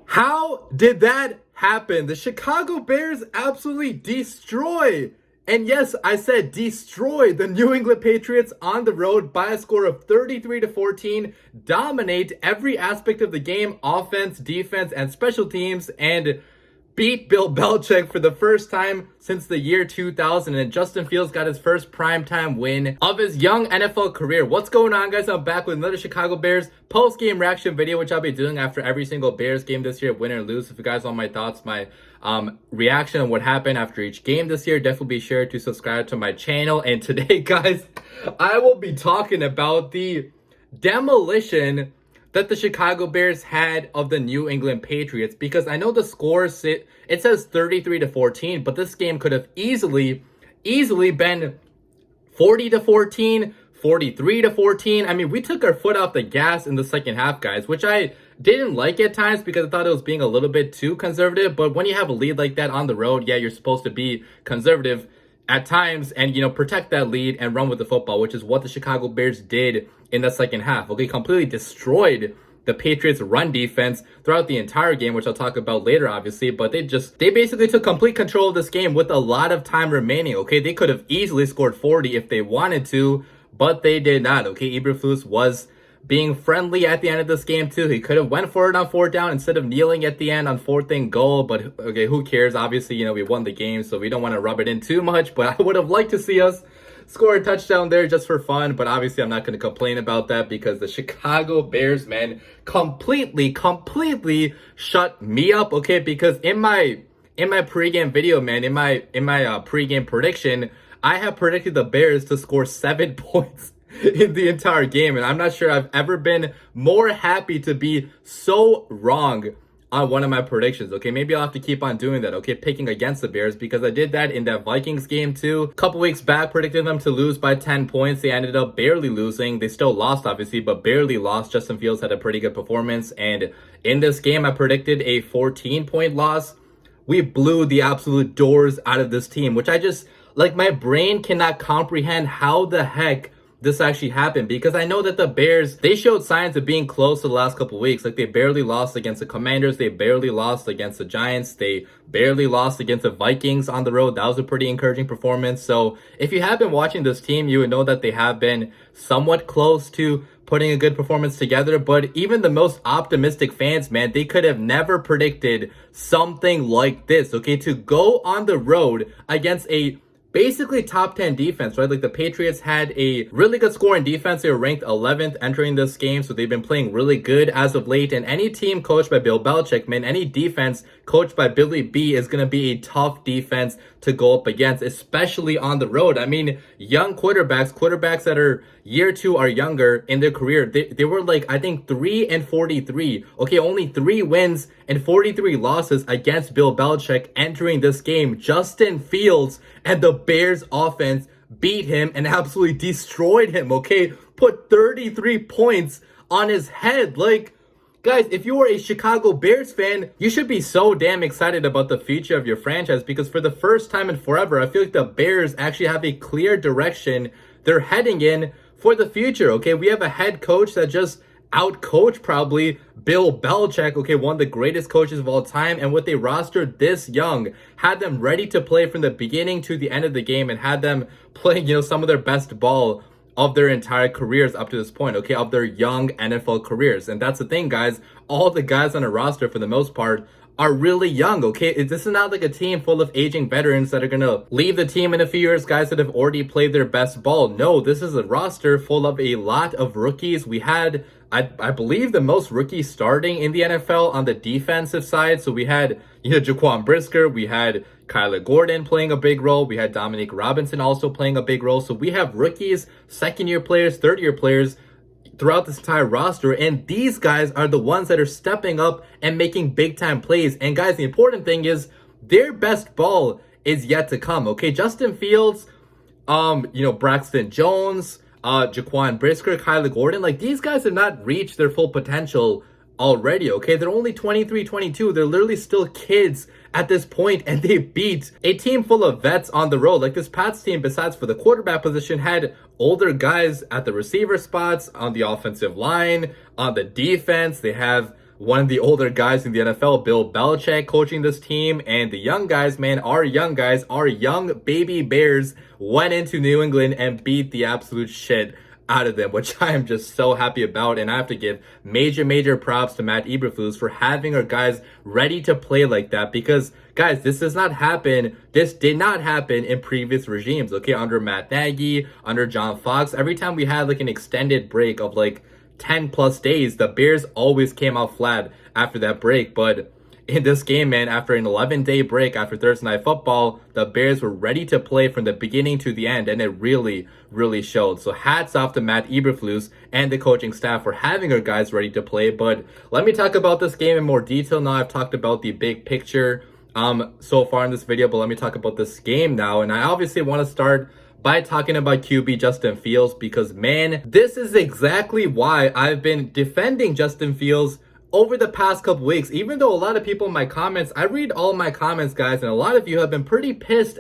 How did that happen? The Chicago Bears absolutely destroy, and yes, I said destroy, the New England Patriots on the road by a score of 33-14, dominate every aspect of the game, offense, defense, and special teams, and beat Bill Belichick for the first time since the year 2000, and Justin Fields got his first primetime win of his young NFL career. What's going on, guys? I'm back with another Chicago Bears post-game reaction video, which I'll be doing after every single Bears game this year, win or lose. If you guys want my thoughts, my reaction on what happened after each game this year, definitely be sure to subscribe to my channel. And today, guys, I will be talking about the demolition that the Chicago Bears had of the New England Patriots, because I know the score it says 33-14, but this game could have easily been 40-14, 43-14. I mean, we took our foot off the gas in the second half, guys, which I didn't like at times because I thought it was being a little bit too conservative. But when you have a lead like that on the road, yeah, you're supposed to be conservative at times and, you know, protect that lead and run with the football, which is what the Chicago Bears did in the second half. Okay, completely destroyed the Patriots' run defense throughout the entire game, which I'll talk about later, obviously. But they basically took complete control of this game with a lot of time remaining. Okay, they could have easily scored 40 if they wanted to, but they did not. Okay, Eberflus was being friendly at the end of this game too. He could have went for it on fourth down instead of kneeling at the end on fourth and goal, but okay, who cares? Obviously, you know, we won the game, so we don't want to rub it in too much, but I would have liked to see us score a touchdown there just for fun. But obviously I'm not going to complain about that because the Chicago Bears, man, completely shut me up. Okay, because in my pregame video, man, in my pregame prediction, I have predicted the Bears to score 7 points in the entire game, and I'm not sure I've ever been more happy to be so wrong on one of my predictions. Okay, maybe I'll have to keep on doing that, okay, picking against the Bears, because I did that in that Vikings game too. A couple weeks back, predicted them to lose by 10 points. They ended up barely losing. They still lost, obviously, but barely lost. Justin Fields had a pretty good performance, and in this game, I predicted a 14-point loss. We blew the absolute doors out of this team, which I just, like, my brain cannot comprehend how the heck this actually happened, because I know that the Bears, they showed signs of being close to the last couple weeks. Like, they barely lost against the Commanders, they barely lost against the Giants, they barely lost against the Vikings on the road. That was a pretty encouraging performance. So if you have been watching this team, you would know that they have been somewhat close to putting a good performance together. But even the most optimistic fans, man, they could have never predicted something like this, okay? To go on the road against a basically top 10 defense, right? Like, the Patriots had a really good scoring defense. They were ranked 11th entering this game, so they've been playing really good as of late. And any team coached by Bill Belichick, man, any defense coached by Billy B is going to be a tough defense to go up against, especially on the road. I mean, young quarterbacks that are year two or younger in their career, they were like, I think 3-43. Okay, only 3 wins and 43 losses against Bill Belichick entering this game. Justin Fields and the Bears offense beat him and absolutely destroyed him, okay? Put 33 points on his head. Like, guys, if you are a Chicago Bears fan, you should be so damn excited about the future of your franchise, because for the first time in forever, I feel like the Bears actually have a clear direction they're heading in for the future, okay? We have a head coach that just out-coached probably Bill Belichick, okay, one of the greatest coaches of all time, and with a roster this young, had them ready to play from the beginning to the end of the game and had them playing, you know, some of their best ball of their entire careers up to this point, okay, of their young NFL careers. And that's the thing, guys, all the guys on a roster for the most part are really young, okay? This is not like a team full of aging veterans that are going to leave the team in a few years, guys that have already played their best ball. No, this is a roster full of a lot of rookies. We had, I believe, the most rookies starting in the NFL on the defensive side. So we had, you know, Jaquan Brisker, we had Kyler Gordon playing a big role, we had Dominique Robinson also playing a big role. So we have rookies, second-year players, third-year players throughout this entire roster, and these guys are the ones that are stepping up and making big-time plays. And guys, the important thing is their best ball is yet to come, okay? Justin Fields, you know, Braxton Jones, Jaquan Brisker, Kyler Gordon, like, these guys have not reached their full potential already, okay? They're only 23, 22. They're literally still kids at this point, and they beat a team full of vets on the road. Like, this Pats team, besides for the quarterback position, had older guys at the receiver spots, on the offensive line, on the defense. They have one of the older guys in the NFL, Bill Belichick, coaching this team. And the young guys, man, our young baby Bears went into New England and beat the absolute shit out of them, which I am just so happy about. And I have to give major props to Matt Eberflus for having our guys ready to play like that, because guys, this did not happen in previous regimes, okay? Under Matt Nagy, under John Fox, every time we had like an extended break of like 10 plus days, the Bears always came out flat after that break. But in this game, man, after an 11-day break after Thursday Night Football, the Bears were ready to play from the beginning to the end, and it really showed. So hats off to Matt Eberflus and the coaching staff for having our guys ready to play. But let me talk about this game in more detail now. I've talked about the big picture so far in this video, but let me talk about this game now. And I obviously want to start by talking about QB Justin Fields, because man, this is exactly why I've been defending Justin Fields over the past couple weeks. Even though a lot of people in my comments, I read all my comments, guys, and a lot of you have been pretty pissed,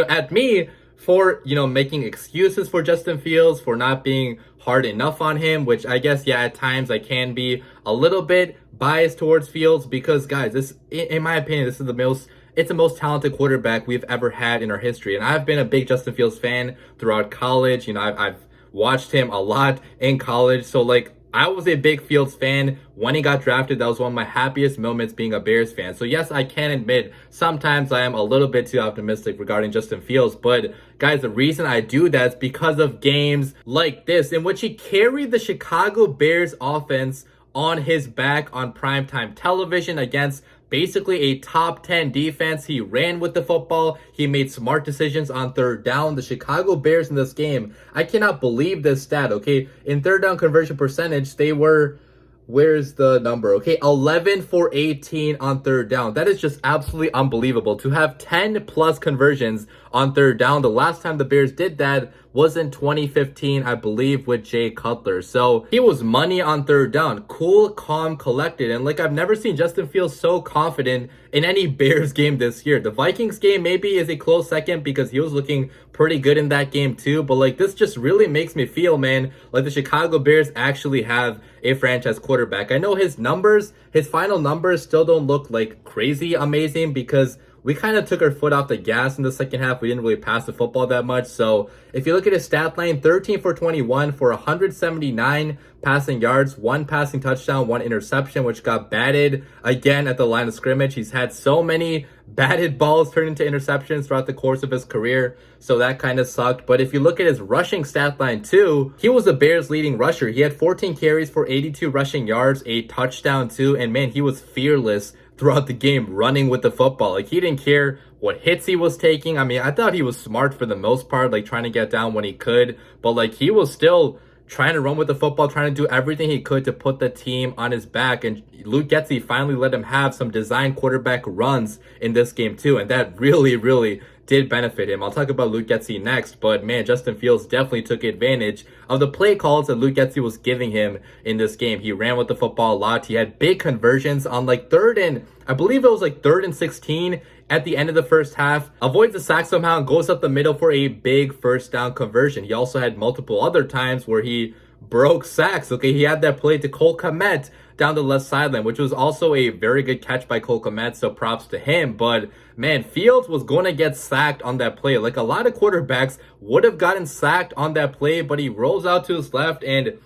at me for, making excuses for Justin Fields, for not being hard enough on him, which I guess, yeah, at times I can be a little bit biased towards Fields, because guys, this, in my opinion, this is it's the most talented quarterback we've ever had in our history. And I've been a big Justin Fields fan throughout college. I've watched him a lot in college. So like, I was a big Fields fan when he got drafted. That was one of my happiest moments being a Bears fan. So yes, I can admit sometimes I am a little bit too optimistic regarding Justin Fields. But guys, the reason I do that is because of games like this, in which he carried the Chicago Bears offense on his back on primetime television against basically a top 10 defense. He ran with the football. He made smart decisions on third down. The Chicago Bears in this game, I cannot believe this stat, okay? In third down conversion percentage, they were, where's the number? Okay, 11 for 18 on third down. That is just absolutely unbelievable. To have 10 plus conversions on third down. The last time the Bears did that was in 2015, I believe, with Jay Cutler. So he was money on third down. Cool, calm, collected. And like, I've never seen Justin Fields so confident in any Bears game this year. The Vikings game maybe is a close second, because he was looking pretty good in that game too. But like, this just really makes me feel, man, like the Chicago Bears actually have a franchise quarterback. I know his final numbers still don't look like crazy amazing, because we kind of took our foot off the gas in the second half. We didn't really pass the football that much. So if you look at his stat line, 13 for 21 for 179 passing yards, 1 passing touchdown, 1 interception, which got batted again at the line of scrimmage. He's had so many batted balls turned into interceptions throughout the course of his career, so that kind of sucked. But if you look at his rushing stat line too, he was the Bears' leading rusher. He had 14 carries for 82 rushing yards, a touchdown too, and man, he was fearless throughout the game running with the football. Like, he didn't care what hits he was taking. I mean, I thought he was smart for the most part, like trying to get down when he could, but like, he was still trying to run with the football, trying to do everything he could to put the team on his back. And Luke Getsy finally let him have some design quarterback runs in this game too, and that really did benefit him. I'll talk about Luke Getsy next, but man, Justin Fields definitely took advantage of the play calls that Luke Getsy was giving him in this game. He ran with the football a lot. He had big conversions on like third and 16 at the end of the first half. Avoids the sack somehow and goes up the middle for a big first down conversion. He also had multiple other times where he broke sacks. Okay, he had that play to Cole Kmet down the left sideline, which was also a very good catch by Cole Kmet, so props to him. But man, Fields was going to get sacked on that play. Like, a lot of quarterbacks would have gotten sacked on that play, but he rolls out to his left and,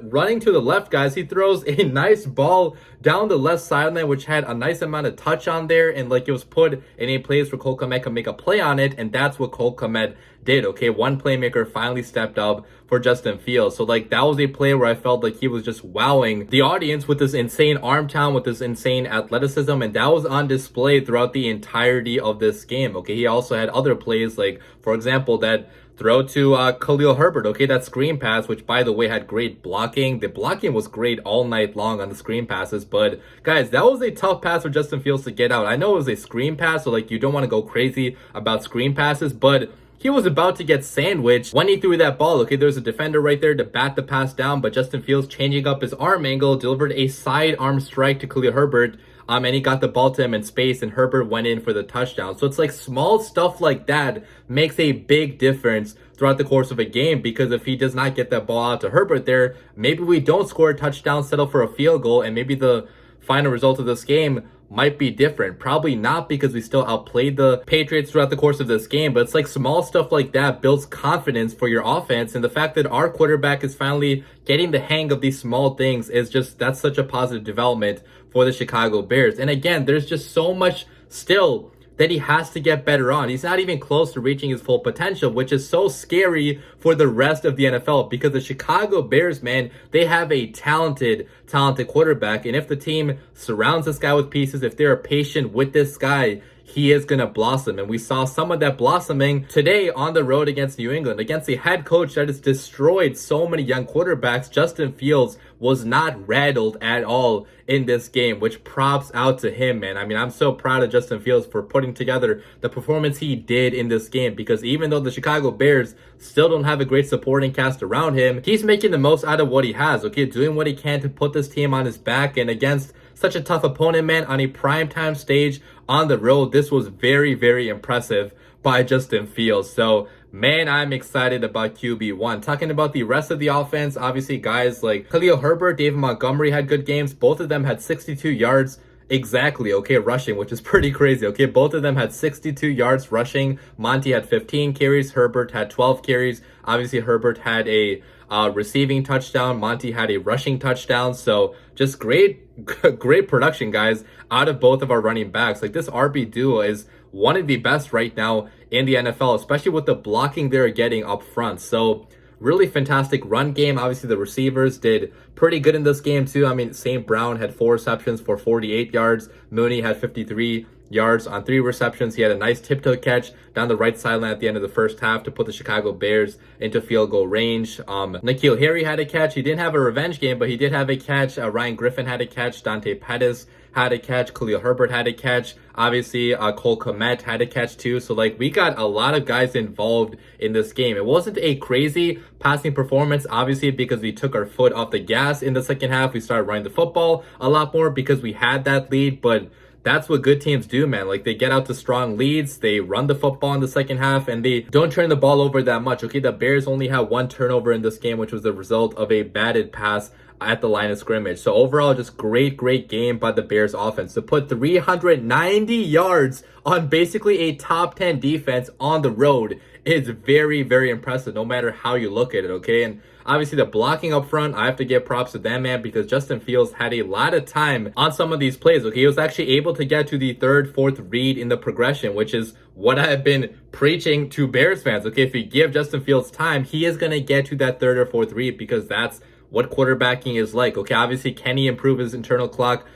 running to the left, guys, he throws a nice ball down the left sideline, which had a nice amount of touch on there, and like, it was put in a place where Cole Kmet can make a play on it, and that's what Cole Kmet did. Okay, one playmaker finally stepped up for Justin Fields. So like, that was a play where I felt like he was just wowing the audience with this insane arm talent, with this insane athleticism, and that was on display throughout the entirety of this game. Okay, he also had other plays, like, for example, that throw to Khalil Herbert, okay, that screen pass, which by the way had great blocking. The blocking was great all night long on the screen passes, but guys, that was a tough pass for Justin Fields to get out. I know it was a screen pass, so like, you don't want to go crazy about screen passes, but he was about to get sandwiched when he threw that ball. Okay, there's a defender right there to bat the pass down, but Justin Fields changing up his arm angle, delivered a sidearm strike to Khalil Herbert, and he got the ball to him in space, and Herbert went in for the touchdown. So it's like small stuff like that makes a big difference throughout the course of a game, because if he does not get that ball out to Herbert there, maybe we don't score a touchdown, settle for a field goal, and maybe the final result of this game might be different. Probably not, because we still outplayed the Patriots throughout the course of this game, but it's like small stuff like that builds confidence for your offense, and the fact that our quarterback is finally getting the hang of these small things is just, that's such a positive development for the Chicago Bears. And again, there's just so much still that he has to get better on. He's not even close to reaching his full potential, which is so scary for the rest of the NFL, because the Chicago Bears, man, they have a talented quarterback. And if the team surrounds this guy with pieces, if they're patient with this guy, he is going to blossom. And we saw some of that blossoming today on the road against New England, against a head coach that has destroyed so many young quarterbacks. Justin Fields was not rattled at all in this game, which props out to him, man. I mean, I'm so proud of Justin Fields for putting together the performance he did in this game, because even though the Chicago Bears still don't have a great supporting cast around him, he's making the most out of what he has, okay? Doing what he can to put this team on his back, and against such a tough opponent, man, on a primetime stage on the road, this was very, very impressive by Justin Fields. So, man, I'm excited about QB1. Talking about the rest of the offense, obviously guys like Khalil Herbert, David Montgomery had good games. Both of them had 62 yards exactly, okay, rushing, which is pretty crazy, okay? Both of them had 62 yards rushing. Monty had 15 carries. Herbert had 12 carries. Obviously, Herbert had a receiving touchdown. Monty had a rushing touchdown. So just great production, guys, out of both of our running backs. Like, this RB duo is one of the best right now in the NFL, especially with the blocking they're getting up front. So really fantastic run game. Obviously, the receivers did pretty good in this game too. I mean, St. Brown had 4 receptions for 48 yards. Mooney had 53 yards on 3 receptions. He had a nice tiptoe catch down the right sideline at the end of the first half to put the Chicago Bears into field goal range. N'Keal Harry had a catch. He didn't have a revenge game, but he did have a catch. Ryan Griffin had a catch. Dante Pettis had a catch. Khalil Herbert had a catch. Obviously, Cole Kmet had a catch too. So, like, we got a lot of guys involved in this game. It wasn't a crazy passing performance, obviously, because we took our foot off the gas in the second half. We started running the football a lot more because we had that lead, but that's what good teams do, man. Like, they get out to strong leads, they run the football in the second half, and they don't turn the ball over that much. Okay, the Bears only had 1 turnover in this game, which was the result of a batted pass at the line of scrimmage. So overall, just great game by the Bears offense to put 390 yards on basically a top 10 defense on the road is very, very impressive, no matter how you look at it, okay? And obviously, the blocking up front, I have to give props to them, man, because Justin Fields had a lot of time on some of these plays, okay? He was actually able to get to the 3rd, 4th read in the progression, which is what I have been preaching to Bears fans, okay? If you give Justin Fields time, he is going to get to that 3rd or 4th read, because that's what quarterbacking is like, okay? Obviously, can he improve his internal clock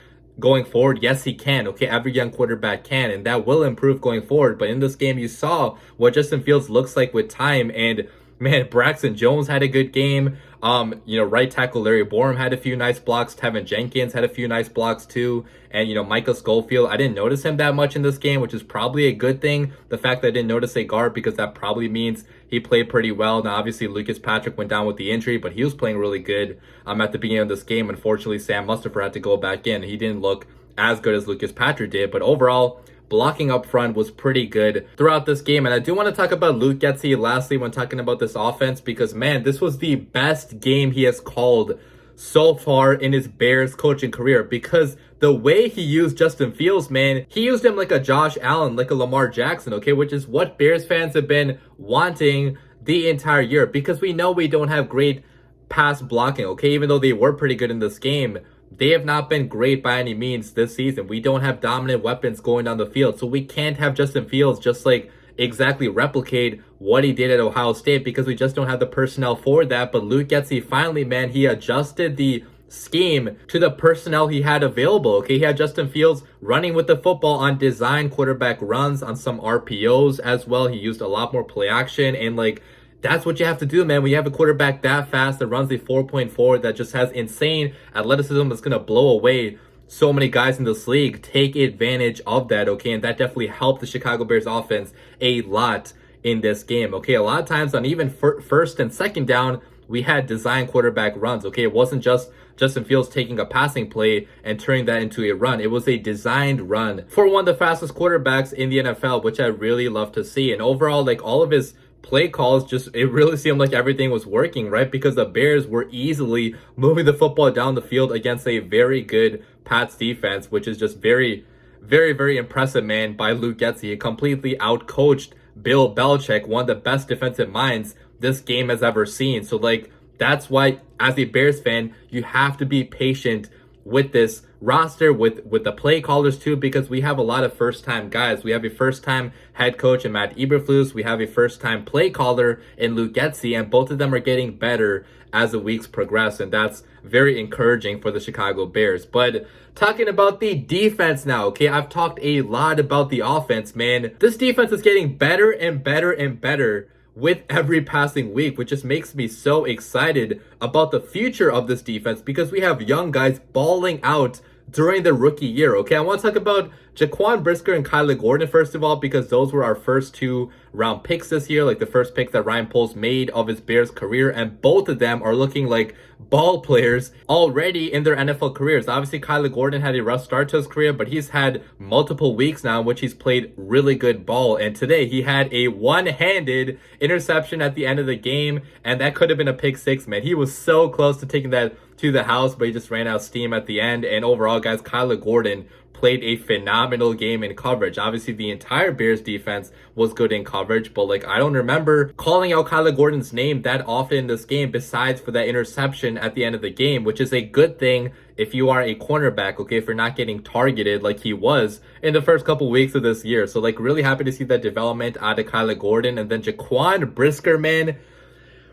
going forward? Yes, he can, okay? Every young quarterback can, and that will improve going forward. But in this game, you saw what Justin Fields looks like with time, and man, Braxton Jones had a good game. Right tackle Larry Borum had a few nice blocks. Tevin Jenkins had a few nice blocks too. And, Michael Schofield, I didn't notice him that much in this game, which is probably a good thing. The fact that I didn't notice a guard, because that probably means he played pretty well. Now, obviously, Lucas Patrick went down with the injury, but he was playing really good at the beginning of this game. Unfortunately, Sam Mustipher had to go back in. He didn't look as good as Lucas Patrick did, but overall, blocking up front was pretty good throughout this game. And I do want to talk about Luke Getsy lastly when talking about this offense, because, man, this was the best game he has called so far in his Bears coaching career, because the way he used Justin Fields, man, he used him like a Josh Allen, like a Lamar Jackson, okay, which is what Bears fans have been wanting the entire year, because we know we don't have great pass blocking, okay, even though they were pretty good in this game. They have not been great by any means this season. We don't have dominant weapons going down the field, so we can't have Justin Fields just like exactly replicate what he did at Ohio State, because we just don't have the personnel for that. But Luke Getsy finally, man, he adjusted the scheme to the personnel he had available, okay? He had Justin Fields running with the football on design quarterback runs, on some RPOs as well. He used a lot more play action, and like, that's what you have to do, man. When you have a quarterback that fast that runs the 4.4 that just has insane athleticism that's going to blow away so many guys in this league, take advantage of that, okay? And that definitely helped the Chicago Bears offense a lot in this game. Okay, a lot of times on even first and second down, we had design quarterback runs. Okay, it wasn't just Justin Fields taking a passing play and turning that into a run. It was a designed run for one of the fastest quarterbacks in the NFL, which I really love to see. And overall, like all of his play calls, just it really seemed like everything was working, right? Because the Bears were easily moving the football down the field against a very good Pats defense, which is just very, very, very impressive, man, by Luke Getsy. He completely outcoached Bill Belichick, one of the best defensive minds this game has ever seen. So like that's why as a Bears fan, you have to be patient with this roster, with the play callers too, because we have a lot of first-time guys. We have a first-time head coach in Matt Eberflus. We have a first-time play caller in Luke Getsy, and both of them are getting better as the weeks progress, and that's very encouraging for the Chicago Bears. But talking about the defense now, okay, I've talked a lot about the offense, man. This defense is getting better and better and better with every passing week, which just makes me so excited about the future of this defense because we have young guys balling out during the rookie year. Okay, I want to talk about Jaquan Brisker and Kyler Gordon first of all, because those were our first 2-round picks this year, like the first picks that Ryan Poles made of his Bears career, and both of them are looking like ball players already in their NFL careers. Obviously, Kyler Gordon had a rough start to his career, but he's had multiple weeks now in which he's played really good ball, and today he had a one-handed interception at the end of the game, and that could have been a pick six, man. He was so close to taking that to the house, but he just ran out of steam at the end. And overall, guys, Kyler Gordon played a phenomenal game in coverage. Obviously, the entire Bears defense was good in coverage, but like I don't remember calling out Kyler Gordon's name that often in this game besides for that interception at the end of the game, which is a good thing if you are a cornerback, okay, if you're not getting targeted like he was in the first couple weeks of this year. So like really happy to see that development out of Kyler Gordon. And then Jaquan Brisker, man,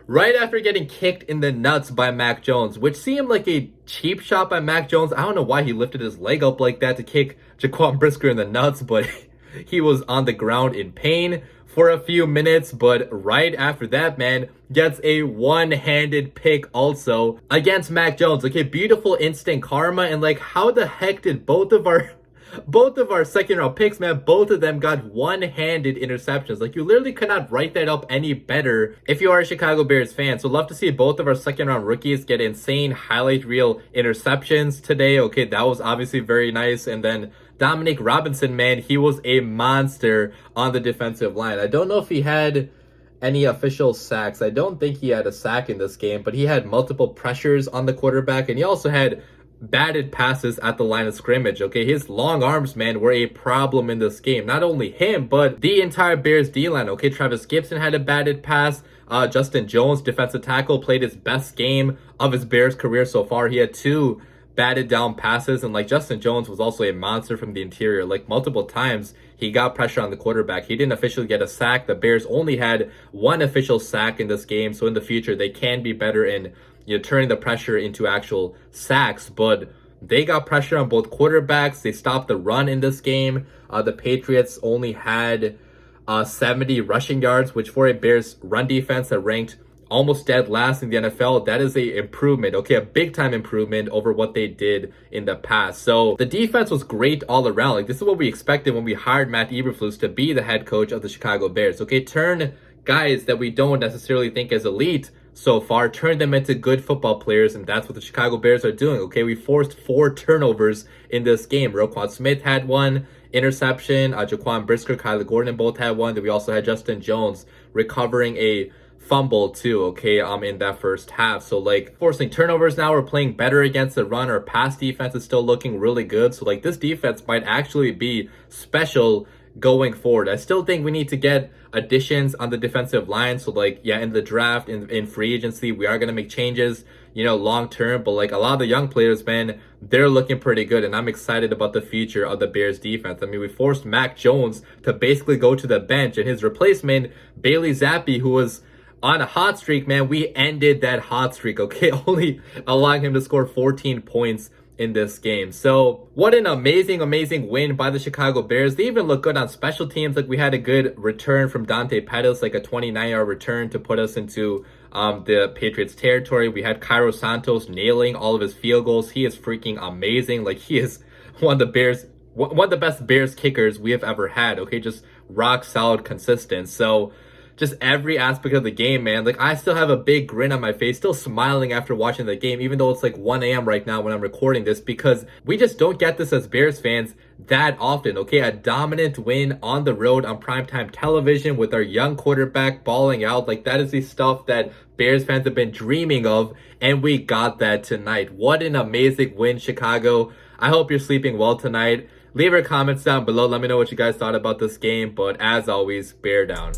right after getting kicked in the nuts by Mac Jones, which seemed like a cheap shot by Mac Jones. I don't know why he lifted his leg up like that to kick Jaquan Brisker in the nuts, but he was on the ground in pain for a few minutes. But right after that, man, gets a one-handed pick also against Mac Jones. Okay, beautiful instant karma. And like, how the heck did both of our second round picks, man, both of them got one-handed interceptions. Like, you literally could not write that up any better if you are a Chicago Bears fan. So love to see both of our second round rookies get insane highlight reel interceptions today. Okay, that was obviously very nice. And then Dominic Robinson, man, he was a monster on the defensive line. I don't know if he had any official sacks. I don't think he had a sack in this game, but he had multiple pressures on the quarterback, and he also had batted passes at the line of scrimmage. Okay, his long arms, man, were a problem in this game. Not only him, but the entire Bears D-line. Okay, Travis Gibson had a batted pass. Justin Jones, defensive tackle, played his best game of his Bears career so far. He had 2 batted down passes, and like Justin Jones was also a monster from the interior. Like multiple times he got pressure on the quarterback. He didn't officially get a sack. The Bears only had 1 official sack in this game, so in the future they can be better in turning the pressure into actual sacks. But they got pressure on both quarterbacks. They stopped the run in this game. The Patriots only had 70 rushing yards, which for a Bears run defense that ranked almost dead last in the NFL, that is a improvement. Okay, a big time improvement over what they did in the past. So the defense was great all around. Like, this is what we expected when we hired Matt Eberflus to be the head coach of the Chicago Bears. Okay, turn guys that we don't necessarily think as elite so far, turn them into good football players, and that's what the Chicago Bears are doing. Okay, we forced 4 turnovers in this game. Roquan Smith had 1 interception. Jaquan Brisker, Kyler Gordon both had 1. Then we also had Justin Jones recovering a fumble too, okay, in that first half. So like, forcing turnovers now, we're playing better against the run. Our pass defense is still looking really good. So like, this defense might actually be special going forward. I still think we need to get additions on the defensive line. So like, yeah, in the draft, in free agency, we are going to make changes, long term. But like, a lot of the young players, man, they're looking pretty good. And I'm excited about the future of the Bears defense. I mean, we forced Mac Jones to basically go to the bench, and his replacement, Bailey Zappi, who was on a hot streak, man, we ended that hot streak, okay? Only allowing him to score 14 points in this game. So what an amazing win by the Chicago Bears. They even look good on special teams. Like, we had a good return from Dante Pettis, like a 29-yard return to put us into the Patriots territory. We had Cairo Santos nailing all of his field goals. He is freaking amazing. Like, he is one of the best Bears kickers we have ever had, okay? Just rock solid, consistent. So just every aspect of the game, man. Like, I still have a big grin on my face, still smiling after watching the game, even though it's like 1 a.m. right now when I'm recording this, because we just don't get this as Bears fans that often, okay? A dominant win on the road on primetime television with our young quarterback balling out. Like, that is the stuff that Bears fans have been dreaming of, and we got that tonight. What an amazing win, Chicago. I hope you're sleeping well tonight. Leave your comments down below. Let me know what you guys thought about this game. But as always, bear down.